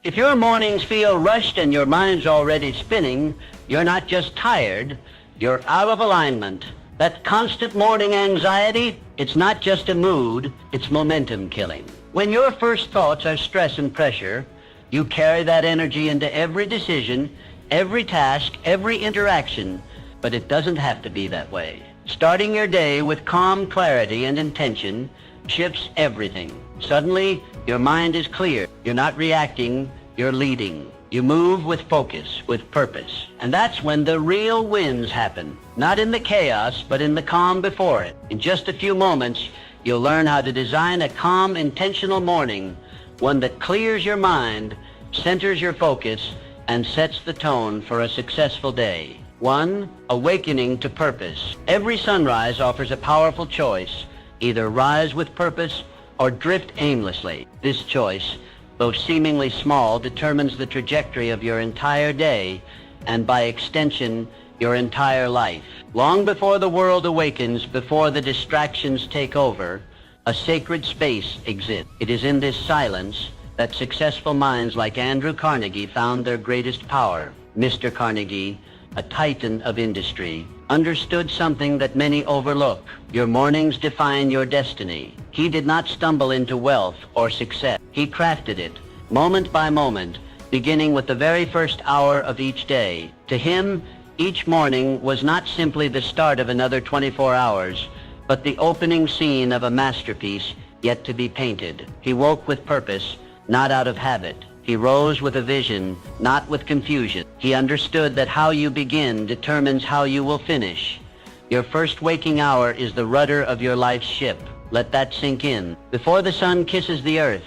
If your mornings feel rushed and your mind's already spinning, you're not just tired, you're out of alignment. That constant morning anxiety, it's not just a mood, it's momentum killing. When your first thoughts are stress and pressure, you carry that energy into every decision, every task, every interaction, but it doesn't have to be that way. Starting your day with calm clarity and intention shifts everything. Suddenly, your mind is clear. You're not reacting, you're leading. You move with focus, with purpose. And that's when the real wins happen. Not in the chaos, but in the calm before it. In just a few moments, you'll learn how to design a calm, intentional morning, one that clears your mind, centers your focus, and sets the tone for a successful day. 1. Awakening to purpose. Every sunrise offers a powerful choice. Either rise with purpose or drift aimlessly. This choice, though seemingly small, determines the trajectory of your entire day and, by extension, your entire life. Long before the world awakens, before the distractions take over, a sacred space exists. It is in this silence that successful minds like Andrew Carnegie found their greatest power. Mr. Carnegie, a titan of industry, understood something that many overlook. Your mornings define your destiny. He did not stumble into wealth or success. He crafted it, moment by moment, beginning with the very first hour of each day. To him, each morning was not simply the start of another 24 hours, but the opening scene of a masterpiece yet to be painted. He woke with purpose, not out of habit. He rose with a vision, not with confusion. He understood that how you begin determines how you will finish. Your first waking hour is the rudder of your life's ship. Let that sink in. Before the sun kisses the earth,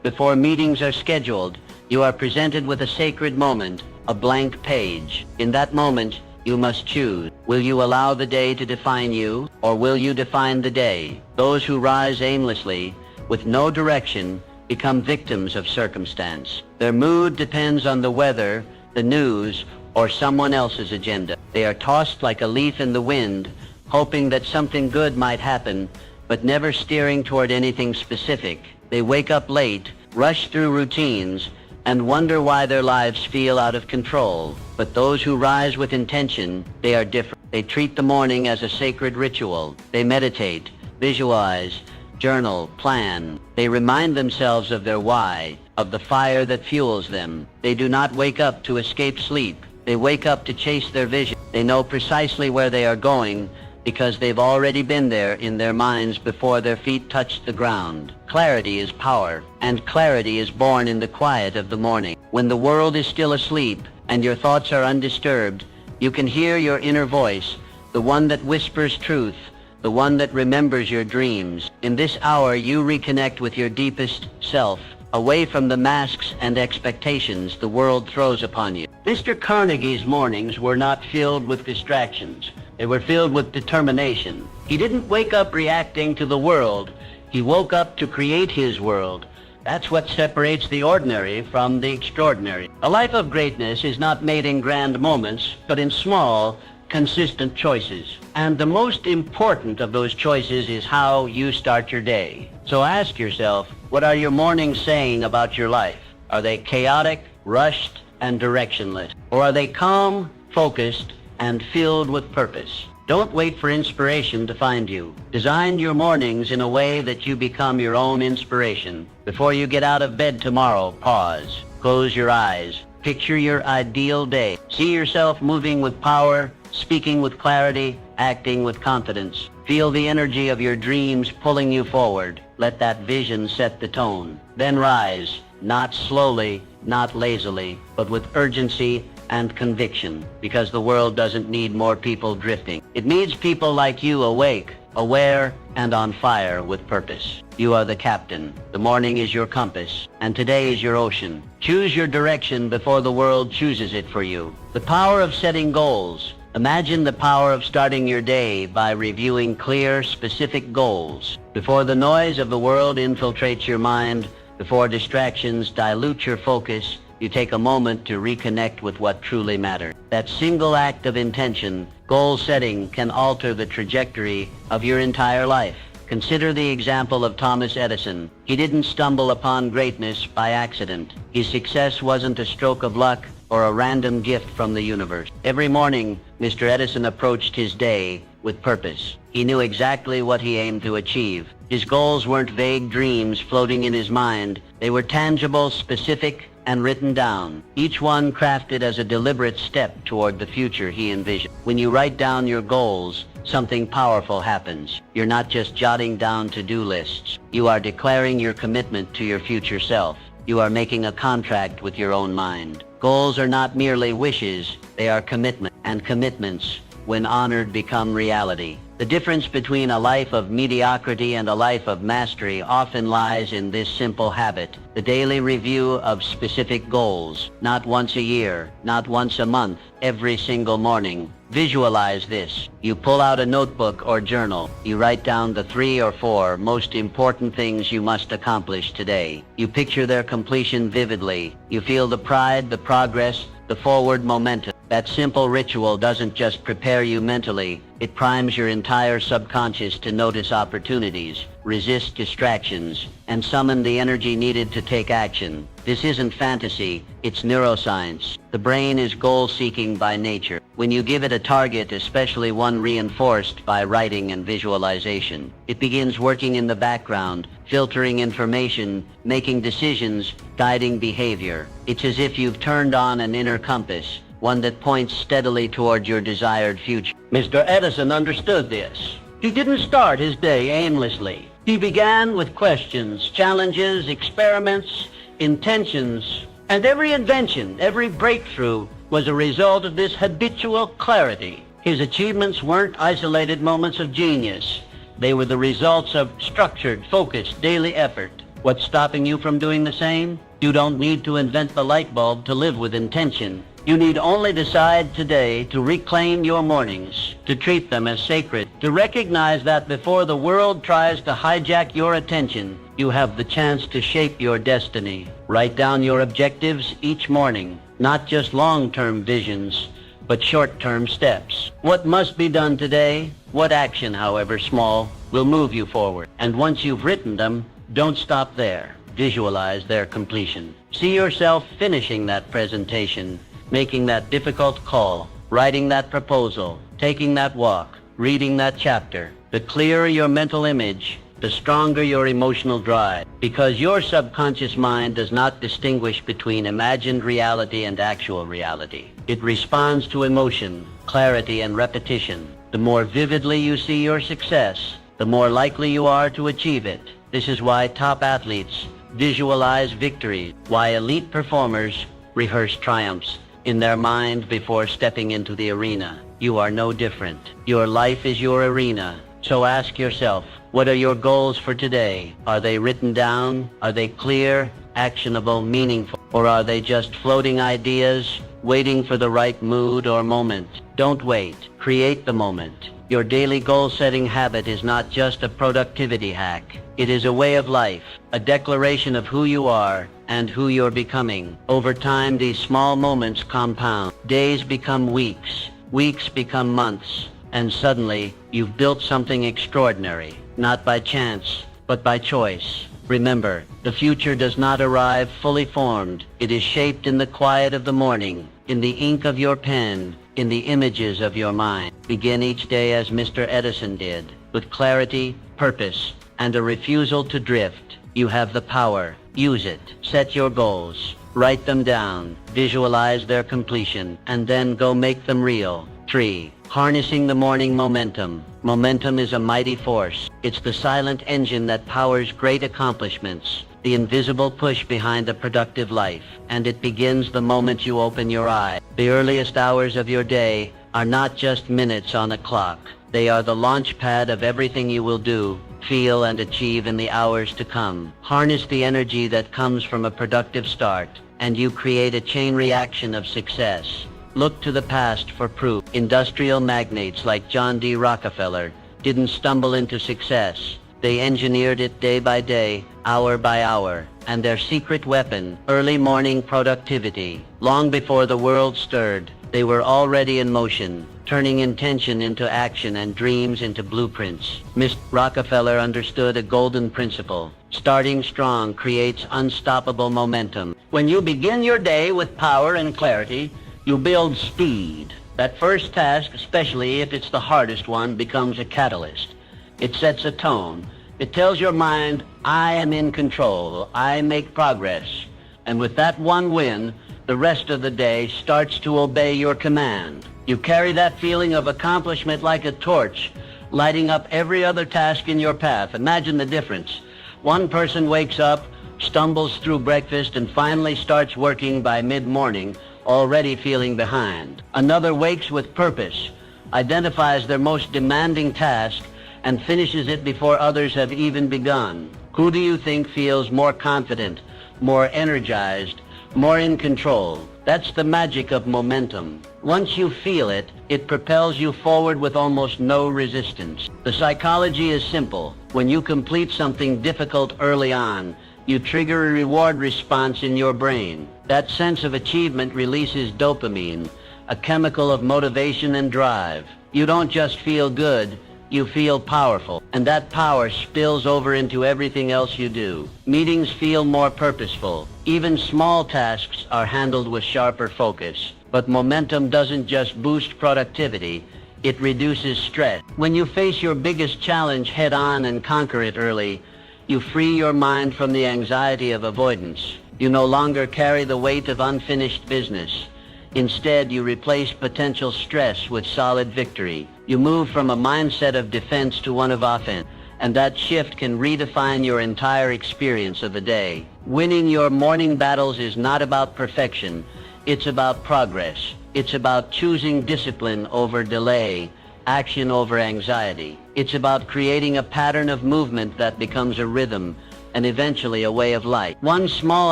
before meetings are scheduled, you are presented with a sacred moment, a blank page. In that moment, you must choose. Will you allow the day to define you, or will you define the day? Those who rise aimlessly, with no direction, become victims of circumstance. Their mood depends on the weather, the news, or someone else's agenda. They are tossed like a leaf in the wind, hoping that something good might happen, but never steering toward anything specific. They wake up late, rush through routines, and wonder why their lives feel out of control. But those who rise with intention, they are different. They treat the morning as a sacred ritual. They meditate, visualize, journal, plan. They remind themselves of their why, of the fire that fuels them. They do not wake up to escape sleep. They wake up to chase their vision. They know precisely where they are going because they've already been there in their minds before their feet touched the ground. Clarity is power, and clarity is born in the quiet of the morning. When the world is still asleep and your thoughts are undisturbed, you can hear your inner voice, the one that whispers truth, the one that remembers your dreams. In this hour, you reconnect with your deepest self, away from the masks and expectations the world throws upon you. Mr. Carnegie's mornings were not filled with distractions. They were filled with determination. He didn't wake up reacting to the world. He woke up to create his world. That's what separates the ordinary from the extraordinary. A life of greatness is not made in grand moments, but in small, consistent choices. And the most important of those choices is how you start your day. So ask yourself, what are your mornings saying about your life? Are they chaotic, rushed, and directionless? Or are they calm, focused, and filled with purpose? Don't wait for inspiration to find you. Design your mornings in a way that you become your own inspiration. Before you get out of bed tomorrow, pause. Close your eyes. Picture your ideal day. See yourself moving with power, speaking with clarity, acting with confidence. Feel the energy of your dreams pulling you forward. Let that vision set the tone. Then rise, not slowly, not lazily, but with urgency and conviction, because the world doesn't need more people drifting. It needs people like you awake, aware, and on fire with purpose. You are the captain. The morning is your compass, and today is your ocean. Choose your direction before the world chooses it for you. The power of setting goals. Imagine the power of starting your day by reviewing clear, specific goals. Before the noise of the world infiltrates your mind, before distractions dilute your focus, you take a moment to reconnect with what truly matters. That single act of intention, goal setting, can alter the trajectory of your entire life. Consider the example of Thomas Edison. He didn't stumble upon greatness by accident. His success wasn't a stroke of luck or a random gift from the universe. Every morning, Mr. Edison approached his day with purpose. He knew exactly what he aimed to achieve. His goals weren't vague dreams floating in his mind. They were tangible, specific, and written down, each one crafted as a deliberate step toward the future he envisioned. When you write down your goals, something powerful happens. You're not just jotting down to-do lists. You are declaring your commitment to your future self. You are making a contract with your own mind. Goals are not merely wishes, they are commitment, and commitments, when honored, become reality. The difference between a life of mediocrity and a life of mastery often lies in this simple habit, the daily review of specific goals, not once a year, not once a month, every single morning. Visualize this. You pull out a notebook or journal. You write down the 3 or 4 most important things you must accomplish today. You picture their completion vividly. You feel the pride, the progress, the forward momentum. That simple ritual doesn't just prepare you mentally, it primes your entire subconscious to notice opportunities, resist distractions, and summon the energy needed to take action. This isn't fantasy, it's neuroscience. The brain is goal-seeking by nature. When you give it a target, especially one reinforced by writing and visualization, it begins working in the background, filtering information, making decisions, guiding behavior. It's as if you've turned on an inner compass, one that points steadily toward your desired future. Mr. Edison understood this. He didn't start his day aimlessly. He began with questions, challenges, experiments, intentions, and every invention, every breakthrough was a result of this habitual clarity. His achievements weren't isolated moments of genius. They were the results of structured, focused, daily effort. What's stopping you from doing the same? You don't need to invent the light bulb to live with intention. You need only decide today to reclaim your mornings, to treat them as sacred, to recognize that before the world tries to hijack your attention, you have the chance to shape your destiny. Write down your objectives each morning, not just long-term visions, but short-term steps. What must be done today, what action, however small, will move you forward. And once you've written them, don't stop there. Visualize their completion. See yourself finishing that presentation, making that difficult call, writing that proposal, taking that walk, reading that chapter. The clearer your mental image, the stronger your emotional drive, because your subconscious mind does not distinguish between imagined reality and actual reality. It responds to emotion, clarity, and repetition. The more vividly you see your success, the more likely you are to achieve it. This is why top athletes visualize victories, why elite performers rehearse triumphs in their mind before stepping into the arena. You are no different. Your life is your arena. So ask yourself, what are your goals for today? Are they written down? Are they clear, actionable, meaningful? Or are they just floating ideas, waiting for the right mood or moment? Don't wait. Create the moment. Your daily goal-setting habit is not just a productivity hack. It is a way of life, a declaration of who you are and who you're becoming. Over time, these small moments compound. Days become weeks, weeks become months, and suddenly you've built something extraordinary, not by chance, but by choice. Remember, the future does not arrive fully formed. It is shaped in the quiet of the morning, in the ink of your pen, in the images of your mind. Begin each day as Mr. Edison did, with clarity, purpose, and a refusal to drift. You have the power. Use it. Set your goals. Write them down. Visualize their completion, and then go make them real. 3. Harnessing the morning momentum. Momentum is a mighty force. It's the silent engine that powers great accomplishments, the invisible push behind a productive life, and it begins the moment you open your eye. The earliest hours of your day are not just minutes on a clock. They are the launch pad of everything you will do, feel, and achieve in the hours to come. Harness the energy that comes from a productive start, and you create a chain reaction of success. Look to the past for proof. Industrial magnates like John D. Rockefeller didn't stumble into success. They engineered it day by day, hour by hour, and their secret weapon, early morning productivity. Long before the world stirred, They were already in motion, turning intention into action and dreams into blueprints. Mr. Rockefeller understood a golden principle. Starting strong creates unstoppable momentum. When you begin your day with power and clarity, you build speed. That first task, especially if it's the hardest one, becomes a catalyst. It sets a tone. It tells your mind, I am in control. I make progress. And with that one win, the rest of the day starts to obey your command. You carry that feeling of accomplishment like a torch, lighting up every other task in your path. Imagine the difference. One person wakes up, stumbles through breakfast, and finally starts working by mid-morning, already feeling behind. Another wakes with purpose, identifies their most demanding task, and finishes it before others have even begun. Who do you think feels more confident, more energized, more in control? That's the magic of momentum. Once you feel it, it propels you forward with almost no resistance. The psychology is simple. When you complete something difficult early on, you trigger a reward response in your brain. That sense of achievement releases dopamine, a chemical of motivation and drive. You don't just feel good, you feel powerful, and that power spills over into everything else you do. Meetings feel more purposeful. Even small tasks are handled with sharper focus. But momentum doesn't just boost productivity, it reduces stress. When you face your biggest challenge head on and conquer it early, you free your mind from the anxiety of avoidance. You no longer carry the weight of unfinished business. Instead, you replace potential stress with solid victory. You move from a mindset of defense to one of offense, and that shift can redefine your entire experience of the day. Winning your morning battles is not about perfection. It's about progress. It's about choosing discipline over delay, action over anxiety. It's about creating a pattern of movement that becomes a rhythm, and eventually a way of life. One small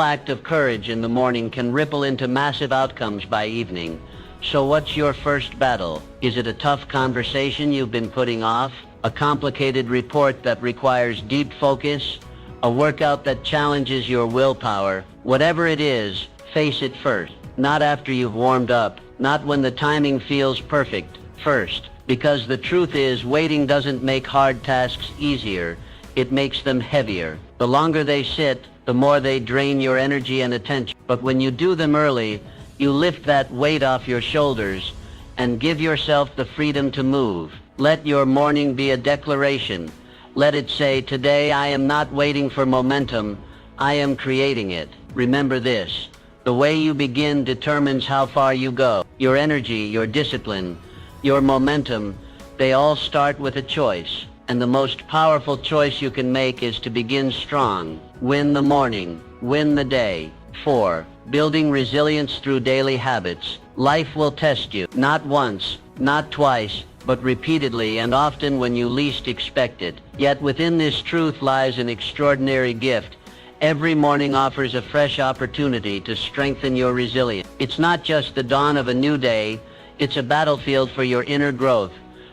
act of courage in the morning can ripple into massive outcomes by evening. So what's your first battle? Is it a tough conversation you've been putting off? A complicated report that requires deep focus? A workout that challenges your willpower? Whatever it is, face it first. Not after you've warmed up. Not when the timing feels perfect. First. Because the truth is, waiting doesn't make hard tasks easier. It makes them heavier. The longer they sit, the more they drain your energy and attention. But when you do them early, you lift that weight off your shoulders and give yourself the freedom to move. Let your morning be a declaration. Let it say, today I am not waiting for momentum, I am creating it. Remember this, the way you begin determines how far you go. Your energy, your discipline, your momentum, they all start with a choice. And the most powerful choice you can make is to begin strong. Win the morning. Win the day. 4. Building resilience through daily habits. Life will test you. Not once, not twice, but repeatedly and often when you least expect it. Yet within this truth lies an extraordinary gift. Every morning offers a fresh opportunity to strengthen your resilience. It's not just the dawn of a new day. It's a battlefield for your inner growth.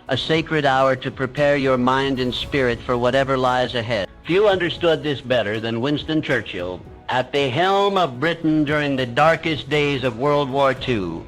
A sacred hour to prepare your mind and spirit for whatever lies ahead. Few understood this better than Winston Churchill. At the helm of Britain during the darkest days of World War II,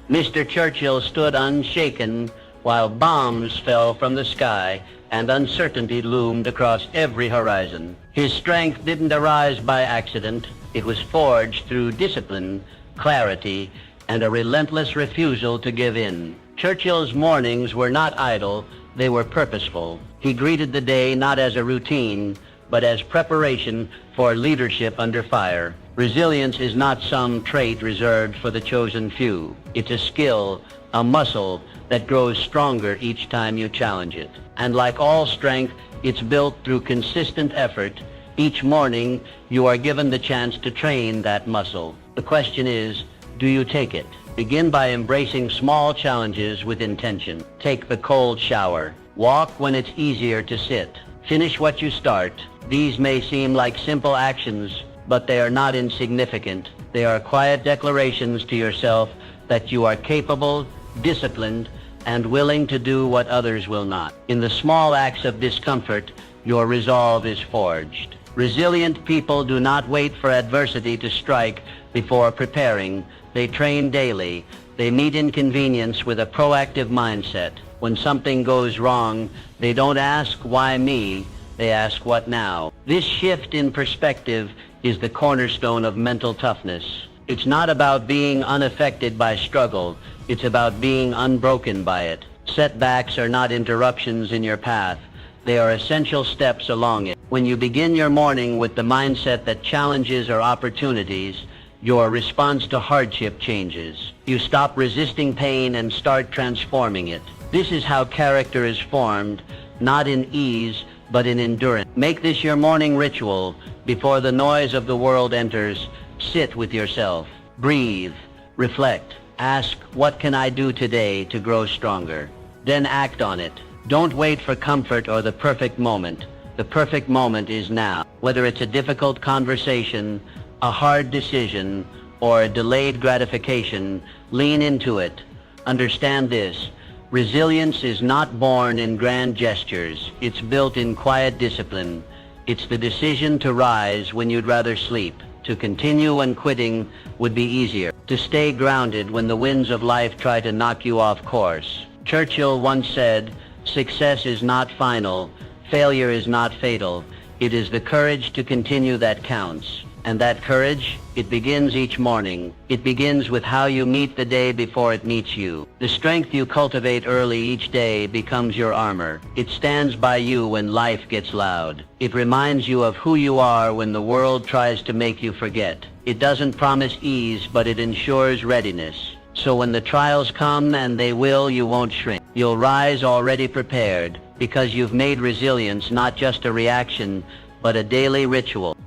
Mr. Churchill stood unshaken while bombs fell from the sky and uncertainty loomed across every horizon. His strength didn't arise by accident. It was forged through discipline, clarity, and a relentless refusal to give in. Churchill's mornings were not idle, they were purposeful. He greeted the day not as a routine, but as preparation for leadership under fire. Resilience is not some trait reserved for the chosen few. It's a skill, a muscle that grows stronger each time you challenge it. And like all strength, it's built through consistent effort. Each morning, you are given the chance to train that muscle. The question is, do you take it? Begin by embracing small challenges with intention. Take the cold shower. Walk when it's easier to sit. Finish what you start. These may seem like simple actions, but they are not insignificant. They are quiet declarations to yourself that you are capable, disciplined, and willing to do what others will not. In the small acts of discomfort, your resolve is forged. Resilient people do not wait for adversity to strike before preparing. They train daily. They meet inconvenience with a proactive mindset. When something goes wrong, they don't ask, why me? They ask, what now? This shift in perspective is the cornerstone of mental toughness. It's not about being unaffected by struggle. It's about being unbroken by it. Setbacks are not interruptions in your path. They are essential steps along it. When you begin your morning with the mindset that challenges are opportunities, your response to hardship changes. You stop resisting pain and start transforming it. This is how character is formed, not in ease, but in endurance. Make this your morning ritual. Before the noise of the world enters, sit with yourself. Breathe. Reflect. Ask, what can I do today to grow stronger? Then act on it. Don't wait for comfort or the perfect moment. The perfect moment is now. Whether it's a difficult conversation, a hard decision, or a delayed gratification, lean into it. Understand this. Resilience is not born in grand gestures. It's built in quiet discipline. It's the decision to rise when you'd rather sleep. To continue when quitting would be easier. To stay grounded when the winds of life try to knock you off course. Churchill once said, "Success is not final. Failure is not fatal. It is the courage to continue that counts." And that courage, it begins each morning. It begins with how you meet the day before it meets you. The strength you cultivate early each day becomes your armor. It stands by you when life gets loud. It reminds you of who you are when the world tries to make you forget. It doesn't promise ease, but it ensures readiness. So when the trials come, and they will, you won't shrink. You'll rise already prepared, because you've made resilience not just a reaction, but a daily ritual.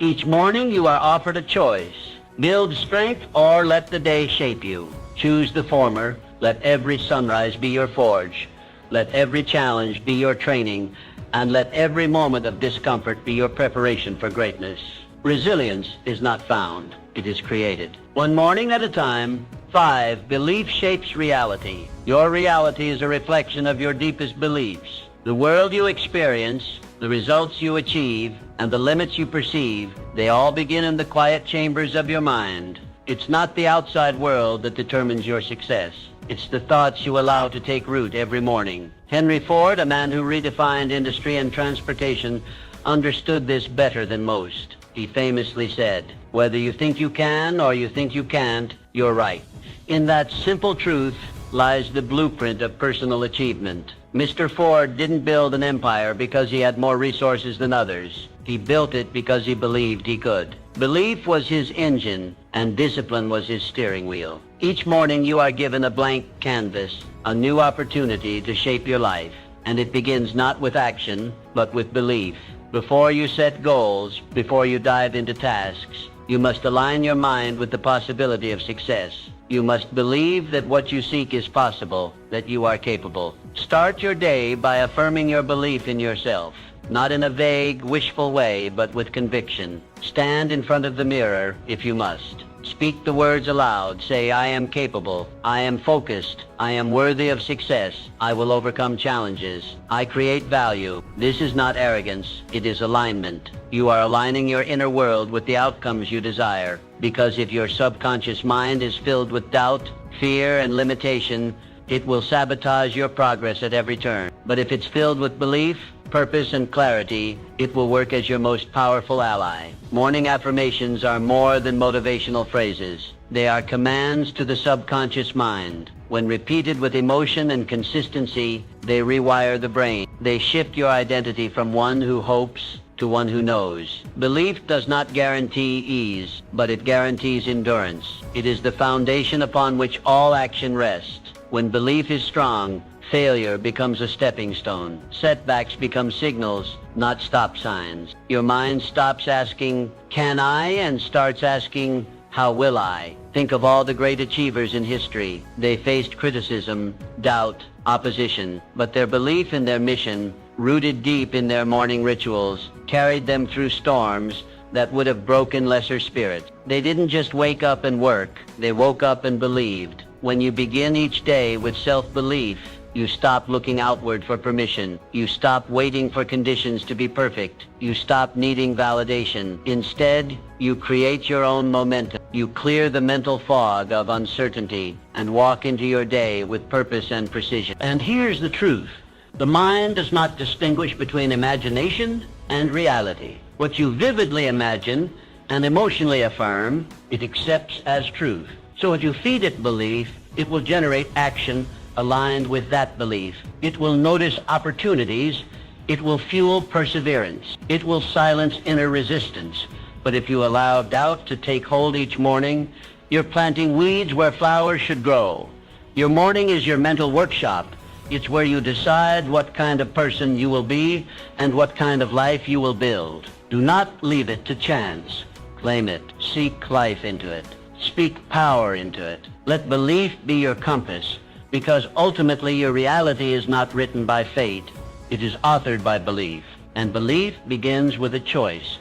Each morning you are offered a choice. Build strength or let the day shape you. Choose the former. Let every sunrise be your forge. Let every challenge be your training. And let every moment of discomfort be your preparation for greatness. Resilience is not found. It is created. One morning at a time. 5. Belief shapes reality. Your reality is a reflection of your deepest beliefs. The world you experience, the results you achieve, and the limits you perceive, they all begin in the quiet chambers of your mind. It's not the outside world that determines your success. It's the thoughts you allow to take root every morning. Henry Ford, a man who redefined industry and transportation, understood this better than most. He famously said, "Whether you think you can or you think you can't, you're right." In that simple truth lies the blueprint of personal achievement. Mr. Ford didn't build an empire because he had more resources than others. He built it because he believed he could. Belief was his engine, and discipline was his steering wheel. Each morning you are given a blank canvas, a new opportunity to shape your life. And it begins not with action, but with belief. Before you set goals, before you dive into tasks, you must align your mind with the possibility of success. You must believe that what you seek is possible, that you are capable. Start your day by affirming your belief in yourself, not in a vague, wishful way, but with conviction. Stand in front of the mirror if you must. Speak the words aloud. Say, "I am capable. I am focused. I am worthy of success. I will overcome challenges. I create value." This is not arrogance. It is alignment. You are aligning your inner world with the outcomes you desire. Because if your subconscious mind is filled with doubt, fear, and limitation, it will sabotage your progress at every turn. But if it's filled with belief, purpose, and clarity, it will work as your most powerful ally. Morning affirmations are more than motivational phrases. They are commands to the subconscious mind. When repeated with emotion and consistency, they rewire the brain. They shift your identity from one who hopes to one who knows. Belief does not guarantee ease, but it guarantees endurance. It is the foundation upon which all action rests. When belief is strong, failure becomes a stepping stone. Setbacks become signals, not stop signs. Your mind stops asking, "Can I?" and starts asking, "How will I?" Think of all the great achievers in history. They faced criticism, doubt, opposition, but their belief in their mission, rooted deep in their morning rituals, carried them through storms that would have broken lesser spirits. They didn't just wake up and work. They woke up and believed. When you begin each day with self-belief, You stop looking outward for permission. You stop waiting for conditions to be perfect. You stop needing validation. Instead, you create your own momentum. You clear the mental fog of uncertainty and walk into your day with purpose and precision. And here's the truth. The mind does not distinguish between imagination and reality. What you vividly imagine and emotionally affirm, it accepts as truth. So if you feed it belief, it will generate action aligned with that belief. It will notice opportunities. It will fuel perseverance. It will silence inner resistance. But if you allow doubt to take hold each morning, you're planting weeds where flowers should grow. Your morning is your mental workshop. It's where you decide what kind of person you will be and what kind of life you will build. Do not leave it to chance. Claim it. Seek life into it. Speak power into it. Let belief be your compass, because ultimately your reality is not written by fate. It is authored by belief. And belief begins with a choice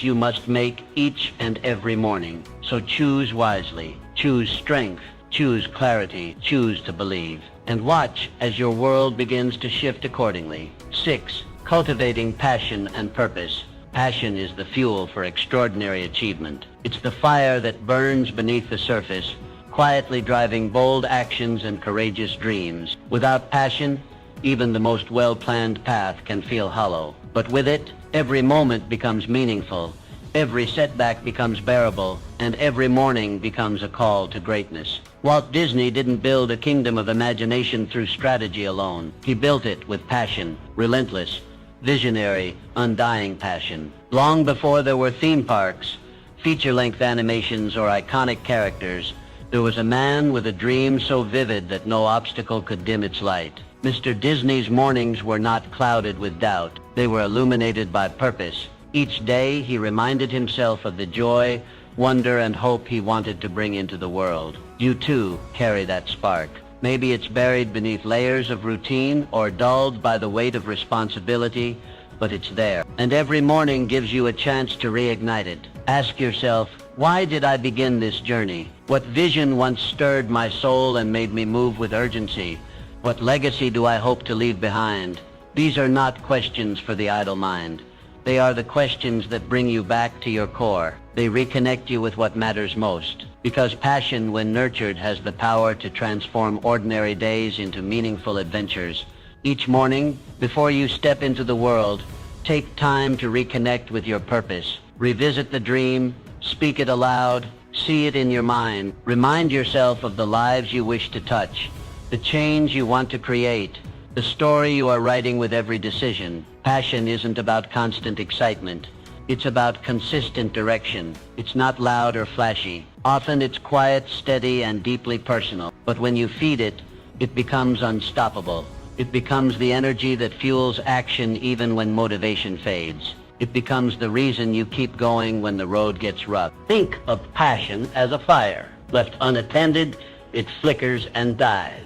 you must make each and every morning. So choose wisely. Choose strength. Choose clarity. Choose to believe. And watch as your world begins to shift accordingly. 6. Cultivating passion and purpose. Passion is the fuel for extraordinary achievement. It's the fire that burns beneath the surface, quietly driving bold actions and courageous dreams. Without passion, even the most well-planned path can feel hollow. But with it, every moment becomes meaningful, every setback becomes bearable, and every morning becomes a call to greatness. Walt Disney didn't build a kingdom of imagination through strategy alone. He built it with passion, relentless, visionary, undying passion. Long before there were theme parks, feature-length animations, or iconic characters, there was a man with a dream so vivid that no obstacle could dim its light. Mr. Disney's mornings were not clouded with doubt. They were illuminated by purpose. Each day he reminded himself of the joy, wonder, and hope he wanted to bring into the world. You too carry that spark. Maybe it's buried beneath layers of routine or dulled by the weight of responsibility, but it's there. And every morning gives you a chance to reignite it. Ask yourself, why did I begin this journey? What vision once stirred my soul and made me move with urgency? What legacy do I hope to leave behind? These are not questions for the idle mind. They are the questions that bring you back to your core. They reconnect you with what matters most. Because passion, when nurtured, has the power to transform ordinary days into meaningful adventures. Each morning, before you step into the world, take time to reconnect with your purpose. Revisit the dream, speak it aloud, see it in your mind. Remind yourself of the lives you wish to touch, the change you want to create, the story you are writing with every decision. Passion isn't about constant excitement. It's about consistent direction. It's not loud or flashy. Often it's quiet, steady, and deeply personal. But when you feed it, it becomes unstoppable. It becomes the energy that fuels action even when motivation fades. It becomes the reason you keep going when the road gets rough. Think of passion as a fire. Left unattended, it flickers and dies.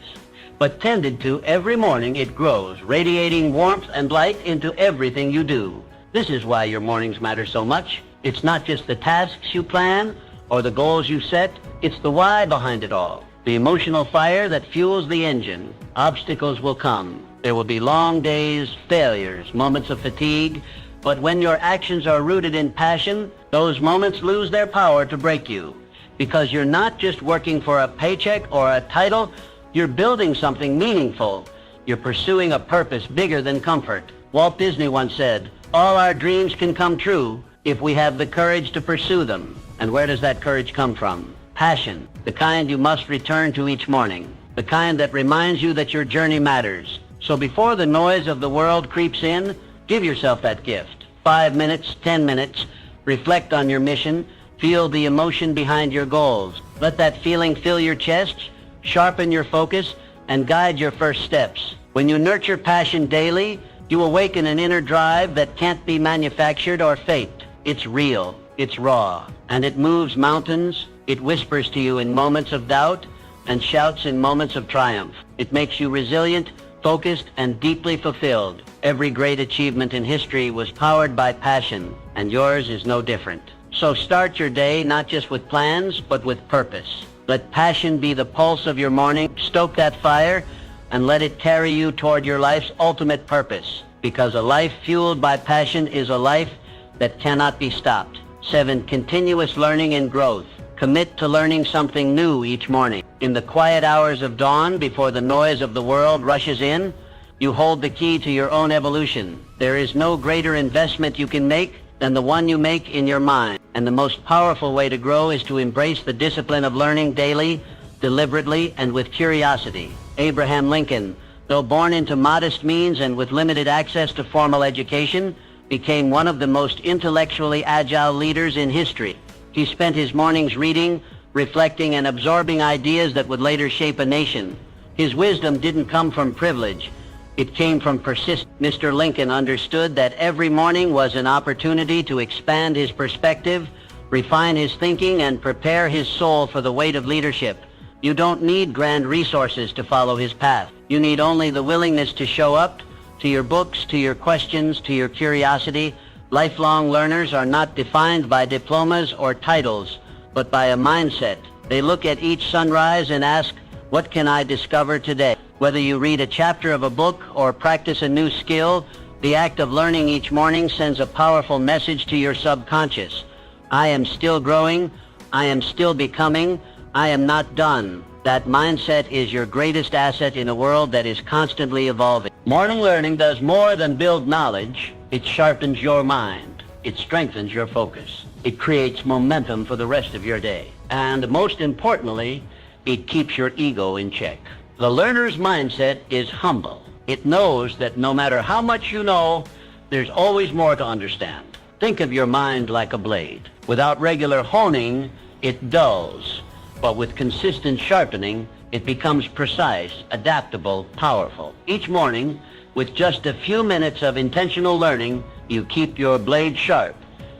But tended to every morning, it grows, radiating warmth and light into everything you do. This is why your mornings matter so much. It's not just the tasks you plan or the goals you set. It's the why behind it all. The emotional fire that fuels the engine. Obstacles will come. There will be long days, failures, moments of fatigue. But when your actions are rooted in passion, those moments lose their power to break you. Because you're not just working for a paycheck or a title. You're building something meaningful. You're pursuing a purpose bigger than comfort. Walt Disney once said, all our dreams can come true if we have the courage to pursue them. And where does that courage come from? Passion, the kind you must return to each morning, the kind that reminds you that your journey matters. So before the noise of the world creeps in, give yourself that gift. 5 minutes, 10 minutes, reflect on your mission, feel the emotion behind your goals. Let that feeling fill your chest, sharpen your focus, and guide your first steps. When you nurture passion daily, you awaken an inner drive that can't be manufactured or faked. It's real, it's raw, and it moves mountains. It whispers to you in moments of doubt and shouts in moments of triumph. It makes you resilient, focused, and deeply fulfilled. Every great achievement in history was powered by passion, and yours is no different. So start your day not just with plans, but with purpose. Let passion be the pulse of your morning. Stoke that fire. and let it carry you toward your life's ultimate purpose, because a life fueled by passion is a life that cannot be stopped. 7. Continuous learning and growth. Commit to learning something new each morning. In the quiet hours of dawn, before the noise of the world rushes in, you hold the key to your own evolution. There is no greater investment you can make than the one you make in your mind. And the most powerful way to grow is to embrace the discipline of learning daily, deliberately, and with curiosity. Abraham Lincoln, though born into modest means and with limited access to formal education, became one of the most intellectually agile leaders in history. He spent his mornings reading, reflecting, and absorbing ideas that would later shape a nation. His wisdom didn't come from privilege. It came from persistence. Mr. Lincoln understood that every morning was an opportunity to expand his perspective, refine his thinking, and prepare his soul for the weight of leadership. You don't need grand resources to follow his path. You need only the willingness to show up, to your books, to your questions, to your curiosity. Lifelong learners are not defined by diplomas or titles, but by a mindset. They look at each sunrise and ask, what can I discover today? Whether you read a chapter of a book or practice a new skill, the act of learning each morning sends a powerful message to your subconscious. I am still growing. I am still becoming. I am not done. That mindset is your greatest asset in a world that is constantly evolving. Morning learning does more than build knowledge. It sharpens your mind. It strengthens your focus. It creates momentum for the rest of your day. And most importantly, it keeps your ego in check. The learner's mindset is humble. It knows that no matter how much you know, there's always more to understand. Think of your mind like a blade. Without regular honing, it dulls. But with consistent sharpening, it becomes precise, adaptable, powerful. Each morning, with just a few minutes of intentional learning, you keep your blade sharp.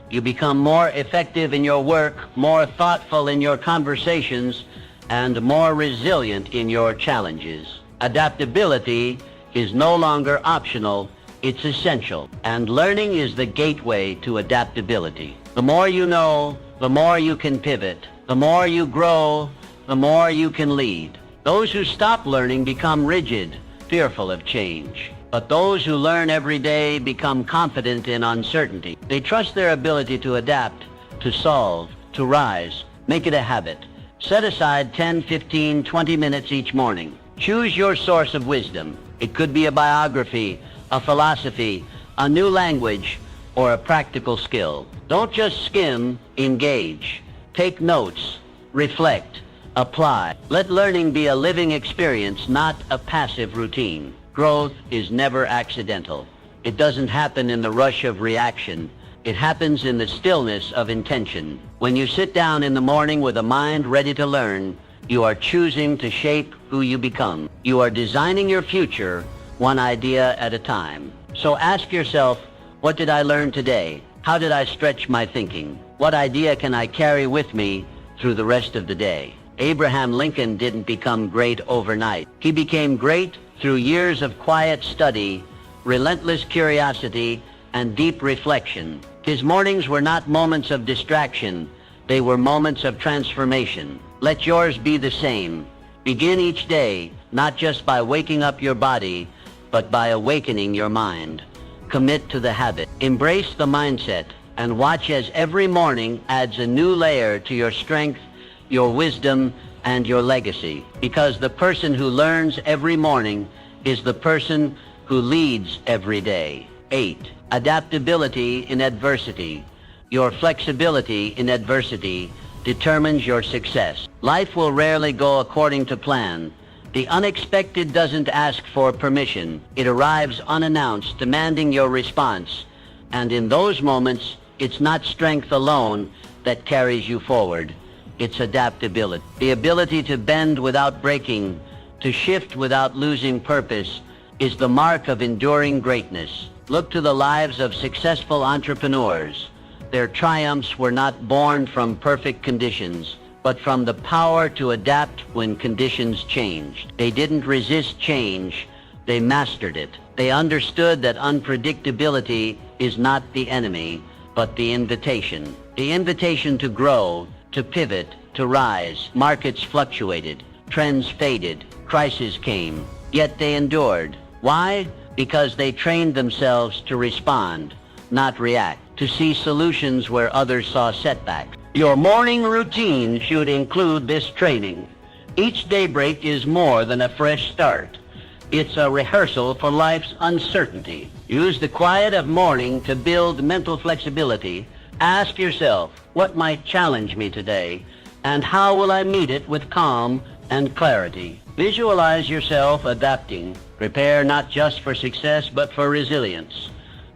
You become more effective in your work, more thoughtful in your conversations, and more resilient in your challenges. Adaptability is no longer optional, it's essential. And learning is the gateway to adaptability. The more you know, the more you can pivot. The more you grow, the more you can lead. Those who stop learning become rigid, fearful of change. But those who learn every day become confident in uncertainty. They trust their ability to adapt, to solve, to rise. Make it a habit. Set aside 10, 15, 20 minutes each morning. Choose your source of wisdom. It could be a biography, a philosophy, a new language, or a practical skill. Don't just skim, engage. Take notes, reflect, apply. Let learning be a living experience, not a passive routine. Growth is never accidental. It doesn't happen in the rush of reaction. It happens in the stillness of intention. When you sit down in the morning with a mind ready to learn, you are choosing to shape who you become. You are designing your future one idea at a time. So ask yourself, what did I learn today? How did I stretch my thinking? What idea can I carry with me through the rest of the day? Abraham Lincoln didn't become great overnight. He became great through years of quiet study, relentless curiosity, and deep reflection. His mornings were not moments of distraction. They were moments of transformation. Let yours be the same. Begin each day, not just by waking up your body, but by awakening your mind. Commit to the habit. Embrace the mindset, and watch as every morning adds a new layer to your strength, your wisdom, and your legacy. Because the person who learns every morning is the person who leads every day. 8. Adaptability in adversity. Your flexibility in adversity determines your success. Life will rarely go according to plan. The unexpected doesn't ask for permission. It arrives unannounced, demanding your response. And in those moments, it's not strength alone that carries you forward. It's adaptability. The ability to bend without breaking, to shift without losing purpose, is the mark of enduring greatness. Look to the lives of successful entrepreneurs. Their triumphs were not born from perfect conditions, but from the power to adapt when conditions changed. They didn't resist change, they mastered it. They understood that unpredictability is not the enemy, but the invitation. The invitation to grow, to pivot, to rise. Markets fluctuated, trends faded, crises came, yet they endured. Why? Because they trained themselves to respond, not react, to see solutions where others saw setbacks. Your morning routine should include this training. Each daybreak is more than a fresh start. It's a rehearsal for life's uncertainty. Use the quiet of morning to build mental flexibility. Ask yourself, what might challenge me today, and how will I meet it with calm and clarity? Visualize yourself adapting. Prepare not just for success, but for resilience.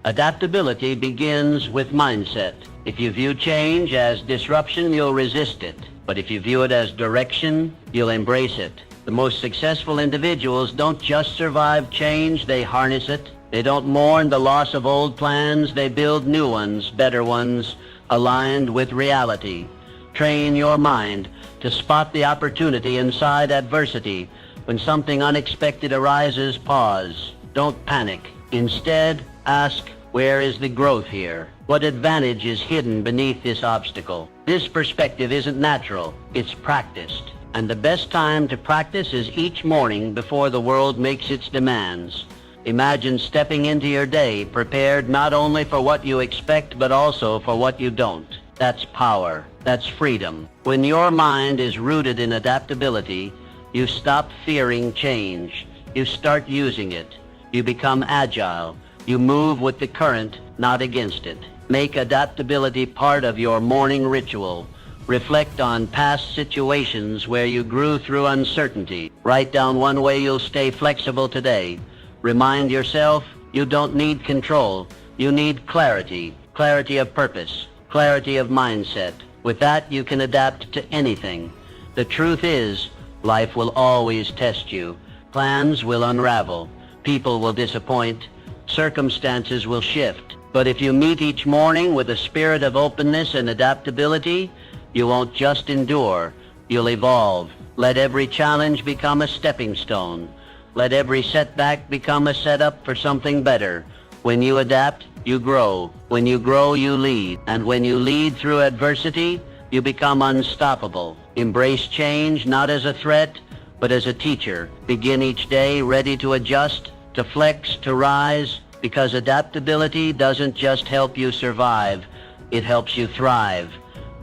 Adaptability begins with mindset. If you view change as disruption, you'll resist it. But if you view it as direction, you'll embrace it. The most successful individuals don't just survive change, they harness it. They don't mourn the loss of old plans, they build new ones, better ones, aligned with reality. Train your mind to spot the opportunity inside adversity. When something unexpected arises, pause. Don't panic. Instead, ask, where is the growth here? What advantage is hidden beneath this obstacle? This perspective isn't natural, it's practiced. And the best time to practice is each morning before the world makes its demands. Imagine stepping into your day prepared not only for what you expect, but also for what you don't. That's power. That's freedom. When your mind is rooted in adaptability, you stop fearing change. You start using it. You become agile. You move with the current, not against it. Make adaptability part of your morning ritual. Reflect on past situations where you grew through uncertainty. Write down one way you'll stay flexible today. Remind yourself you don't need control. You need clarity. Clarity of purpose. Clarity of mindset. With that, you can adapt to anything. The truth is, life will always test you. Plans will unravel. People will disappoint. Circumstances will shift. But if you meet each morning with a spirit of openness and adaptability, you won't just endure, you'll evolve. Let every challenge become a stepping stone. Let every setback become a setup for something better. When you adapt, you grow. When you grow, you lead. And when you lead through adversity, you become unstoppable. Embrace change not as a threat, but as a teacher. Begin each day ready to adjust, to flex, to rise, because adaptability doesn't just help you survive, it helps you thrive.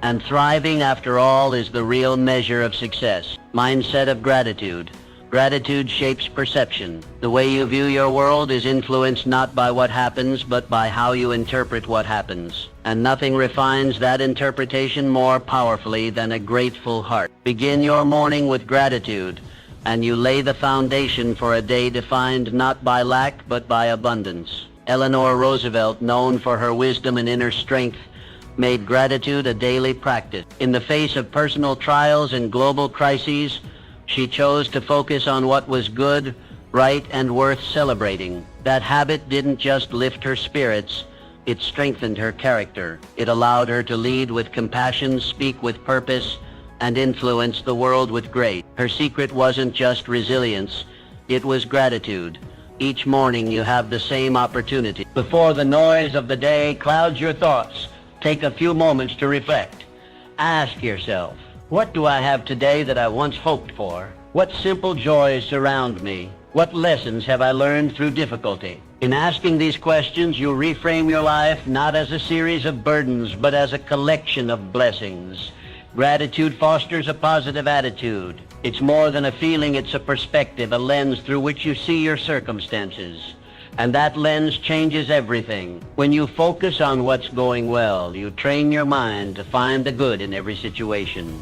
And thriving, after all, is the real measure of success. Mindset of gratitude. Gratitude shapes perception. The way you view your world is influenced not by what happens, but by how you interpret what happens. And nothing refines that interpretation more powerfully than a grateful heart. Begin your morning with gratitude, and you lay the foundation for a day defined not by lack, but by abundance. Eleanor Roosevelt, known for her wisdom and inner strength, made gratitude a daily practice. In the face of personal trials and global crises, she chose to focus on what was good, right, and worth celebrating. That habit didn't just lift her spirits, it strengthened her character. It allowed her to lead with compassion, speak with purpose, and influence the world with grace. Her secret wasn't just resilience, it was gratitude. Each morning you have the same opportunity. Before the noise of the day clouds your thoughts, take a few moments to reflect. Ask yourself, what do I have today that I once hoped for? What simple joys surround me? What lessons have I learned through difficulty? In asking these questions, you reframe your life not as a series of burdens, but as a collection of blessings. Gratitude fosters a positive attitude. It's more than a feeling, it's a perspective, a lens through which you see your circumstances. And that lens changes everything. When you focus on what's going well, you train your mind to find the good in every situation.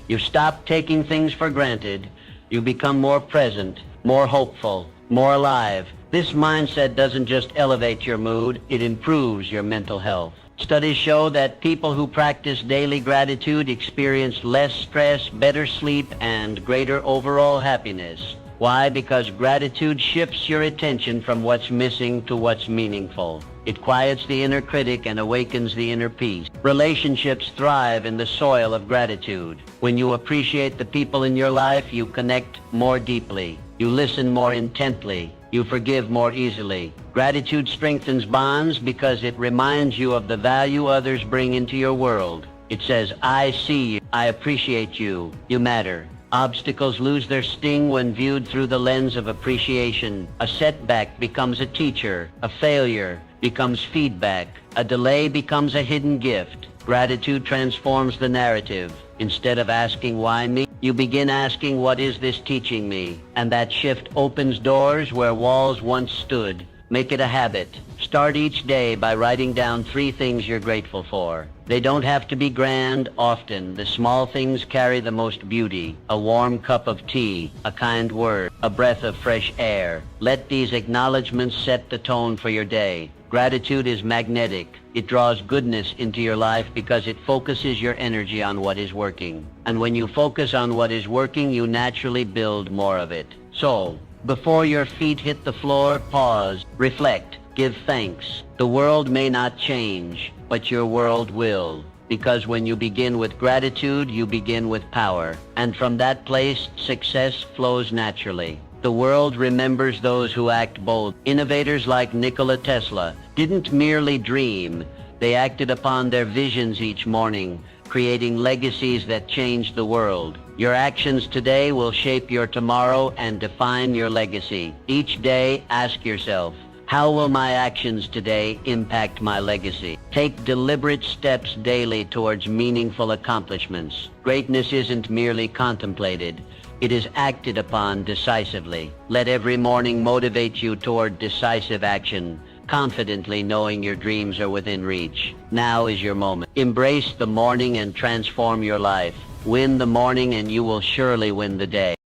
You stop taking things for granted. You become more present, more hopeful, more alive. This mindset doesn't just elevate your mood, it improves your mental health. Studies show that people who practice daily gratitude experience less stress, better sleep, and greater overall happiness. Why? Because gratitude shifts your attention from what's missing to what's meaningful. It quiets the inner critic and awakens the inner peace. Relationships thrive in the soil of gratitude. When you appreciate the people in your life, you connect more deeply. You listen more intently. You forgive more easily. Gratitude strengthens bonds because it reminds you of the value others bring into your world. It says, I see you. I appreciate you. You matter. Obstacles lose their sting when viewed through the lens of appreciation. A setback becomes a teacher. A failure becomes feedback. A delay becomes a hidden gift. Gratitude transforms the narrative. Instead of asking why me, you begin asking what is this teaching me? And that shift opens doors where walls once stood. Make it a habit. Start each day by writing down 3 things you're grateful for. They don't have to be grand. Often, the small things carry the most beauty. A warm cup of tea, a kind word, a breath of fresh air. Let these acknowledgments set the tone for your day. Gratitude is magnetic. It draws goodness into your life because it focuses your energy on what is working. And when you focus on what is working, you naturally build more of it. So, before your feet hit the floor, pause, reflect, give thanks. The world may not change, but your world will. Because when you begin with gratitude, you begin with power. And from that place, success flows naturally. The world remembers those who act bold. Innovators like Nikola Tesla didn't merely dream. They acted upon their visions each morning, creating legacies that changed the world. Your actions today will shape your tomorrow and define your legacy. Each day, ask yourself, how will my actions today impact my legacy? Take deliberate steps daily towards meaningful accomplishments. Greatness isn't merely contemplated. It is acted upon decisively. Let every morning motivate you toward decisive action, confidently knowing your dreams are within reach. Now is your moment. Embrace the morning and transform your life. Win the morning and you will surely win the day.